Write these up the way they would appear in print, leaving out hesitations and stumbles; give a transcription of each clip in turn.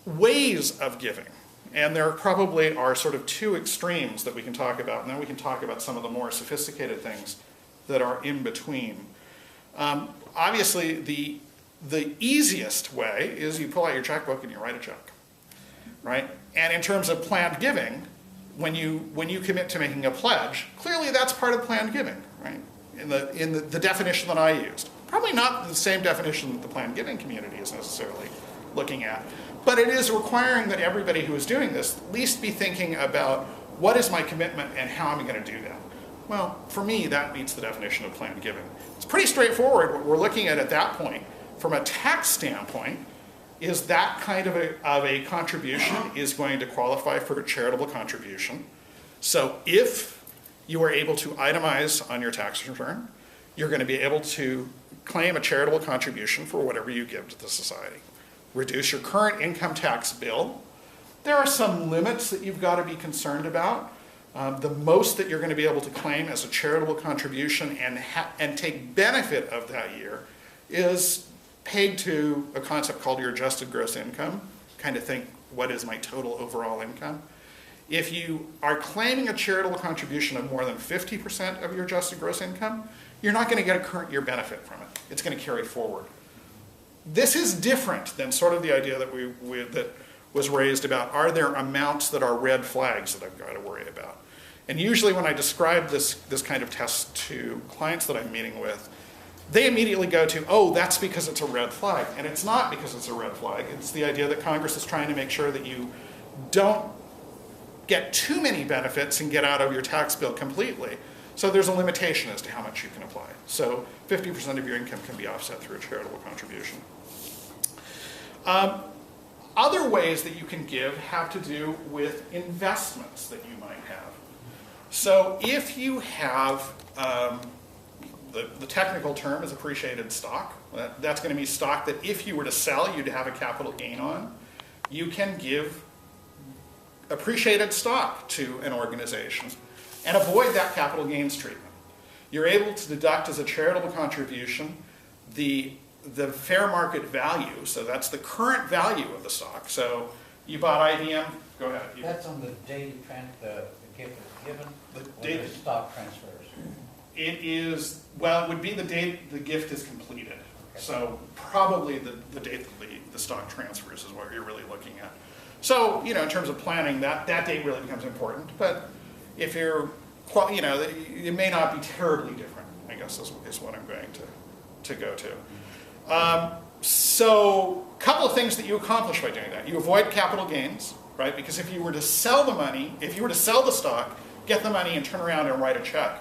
ways of giving. And there probably are sort of two extremes that we can talk about, and then we can talk about some of the more sophisticated things that are in between. Obviously, the easiest way is you pull out your checkbook and you write a check, right? And in terms of planned giving, when you commit to making a pledge, clearly that's part of planned giving, right? In the definition that I used. Probably not the same definition that the planned giving community is necessarily looking at. But it is requiring that everybody who is doing this at least be thinking about what is my commitment and how am I going to do that? Well, for me, that meets the definition of planned giving. It's pretty straightforward. What we're looking at that point, from a tax standpoint, is that kind of a contribution is going to qualify for a charitable contribution. So if you are able to itemize on your tax return, you're going to be able to claim a charitable contribution for whatever you give to the society. Reduce your current income tax bill. There are some limits that you've got to be concerned about. The most that you're going to be able to claim as a charitable contribution and take benefit of that year is paid to a concept called your adjusted gross income. Kind of think, what is my total overall income? If you are claiming a charitable contribution of more than 50% of your adjusted gross income, you're not going to get a current year benefit from it. It's going to carry forward. This is different than sort of the idea that that was raised about, are there amounts that are red flags that I've got to worry about? And usually when I describe this kind of test to clients that I'm meeting with, they immediately go to, oh, that's because it's a red flag. And it's not because it's a red flag. It's the idea that Congress is trying to make sure that you don't get too many benefits and get out of your tax bill completely. So there's a limitation as to how much you can apply. So 50% of your income can be offset through a charitable contribution. Other ways that you can give have to do with investments that you might have. So if you have, the technical term is appreciated stock. That's going to be stock that if you were to sell, you'd have a capital gain on. You can give appreciated stock to an organization and avoid that capital gains treatment. You're able to deduct as a charitable contribution the fair market value, so that's the current value of the stock. So you bought IBM, go ahead. That's on the day the gift is given, the stock transfers. It is, well, it would be the date the gift is completed. Okay. So probably the date that the stock transfers is what you're really looking at. So, in terms of planning, that date really becomes important. But if you're, it may not be terribly different, I guess is what I'm going to go to. So a couple of things that you accomplish by doing that. You avoid capital gains, right? Because if you were to sell the money, if you were to sell the stock, get the money and turn around and write a check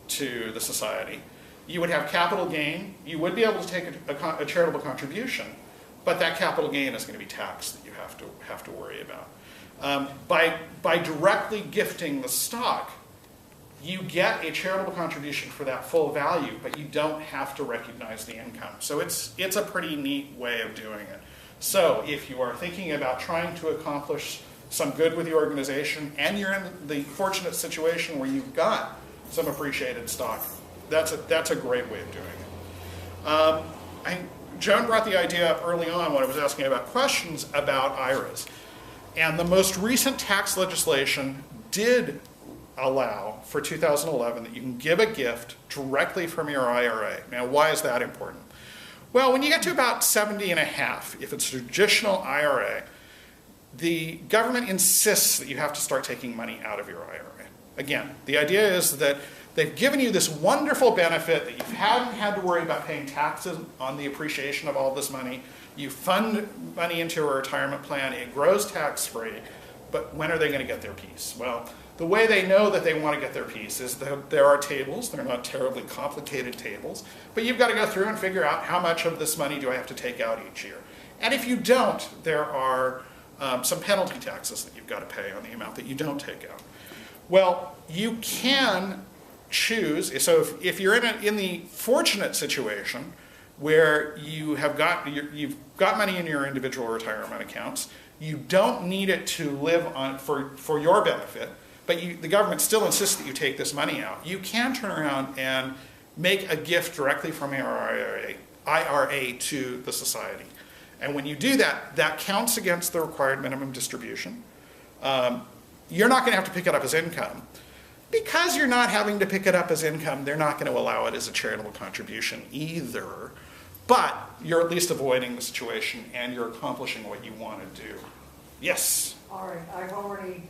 to the society, you would have capital gain. You would be able to take a charitable contribution, but that capital gain is going to be taxed that you have to worry about. By directly gifting the stock, you get a charitable contribution for that full value, but you don't have to recognize the income. So it's a pretty neat way of doing it. So if you are thinking about trying to accomplish some good with the organization and you're in the fortunate situation where you've got some appreciated stock, that's a great way of doing it. Joan brought the idea up early on when I was asking about questions about IRAs. And the most recent tax legislation did allow for 2011 that you can give a gift directly from your IRA. Now, why is that important? Well, when you get to about 70 and a half, if it's a traditional IRA, the government insists that you have to start taking money out of your IRA. Again, the idea is that they've given you this wonderful benefit that you haven't had to worry about paying taxes on the appreciation of all this money. You fund money into a retirement plan, it grows tax-free, but when are they going to get their piece? Well, the way they know that they want to get their piece is that there are tables. They're not terribly complicated tables, but you've got to go through and figure out how much of this money do I have to take out each year. And if you don't, there are some penalty taxes that you've got to pay on the amount that you don't take out. Well, you can choose, so if you're in the fortunate situation where you've got money in your individual retirement accounts, you don't need it to live on for your benefit, but the government still insists that you take this money out. You can turn around and make a gift directly from your IRA to the society. And when you do that, that counts against the required minimum distribution. You're not going to have to pick it up as income. Because you're not having to pick it up as income, they're not going to allow it as a charitable contribution either. But you're at least avoiding the situation and you're accomplishing what you want to do. Yes? All right, I've already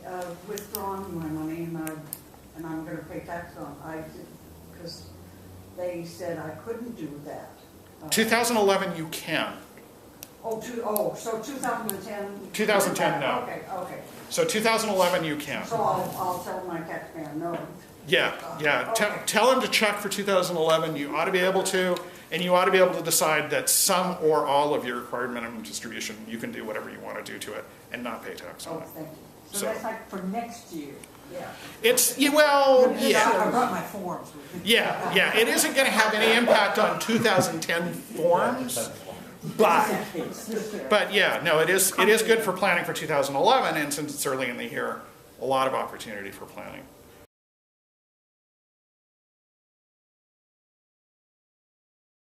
withdrawn my money and I'm gonna pay tax on it. Because they said I couldn't do that. 2011, you can. So 2010? 2010, no. Okay. So 2011, you can. So I'll tell my tax man no. Yeah. Okay. Tell him to check for 2011. You ought to be able to, and you ought to be able to decide that some or all of your required minimum distribution, you can do whatever you want to do to it and not pay tax on Oh, it. thank you. So that's like for next year? Yeah. It's, well, I yeah. brought my forms with me. Yeah. It isn't going to have any impact on 2010 forms, but yeah, no, it is good for planning for 2011, and since it's early in the year, a lot of opportunity for planning.